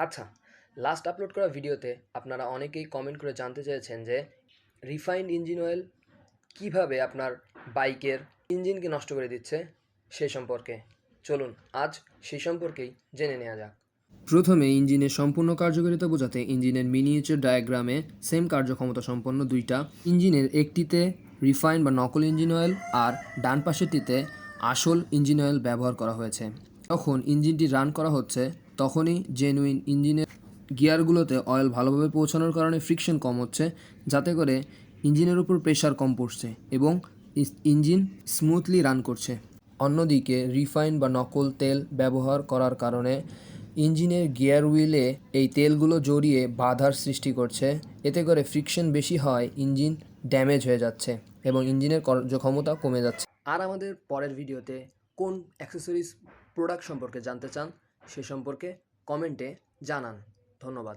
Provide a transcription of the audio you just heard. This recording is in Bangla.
আচ্ছা, লাস্ট আপলোড করা ভিডিওতে আপনারা অনেকেই কমেন্ট করে জানতে চেয়েছেন যে রিফাইন্ড ইঞ্জিন অয়েল কীভাবে আপনার বাইকের ইঞ্জিনকে নষ্ট করে দিচ্ছে সেই সম্পর্কে। চলুন আজ সেই সম্পর্কেই জেনে নেওয়া যাক। প্রথমে ইঞ্জিনের সম্পূর্ণ কার্যকারিতা বোঝাতে ইঞ্জিনের মিনিয়েচার ডায়াগ্রামে সেম কার্যক্ষমতা সম্পন্ন দুইটা ইঞ্জিনের একটিতে রিফাইন্ড বা নকল ইঞ্জিন অয়েল আর ডান পাশেরটিতে আসল ইঞ্জিন অয়েল ব্যবহার করা হয়েছে। যখন ইঞ্জিনটি রান করা হচ্ছে তখনই জেনুইন ইঞ্জিনের গিয়ারগুলোতে অয়েল ভালোভাবে পৌঁছানোর কারণে ফ্রিকশন কম হচ্ছে, যাতে করে ইঞ্জিনের উপর প্রেশার কম পড়ছে এবং ইঞ্জিন স্মুথলি রান করছে। অন্যদিকে রিফাইন্ড বা নকল তেল ব্যবহার করার কারণে ইঞ্জিনের গিয়ার হুইলে এই তেলগুলো জড়িয়ে বাধার সৃষ্টি করছে। এতে করে ফ্রিকশন বেশি হয়, ইঞ্জিন ড্যামেজ হয়ে যাচ্ছে এবং ইঞ্জিনের কার্যক্ষমতা কমে যাচ্ছে। আর আমাদের পরের ভিডিওতে কোন অ্যাক্সেসরিজ প্রোডাক্ট সম্পর্কে জানতে চান সে সম্পর্কে কমেন্টে জানান। ধন্যবাদ।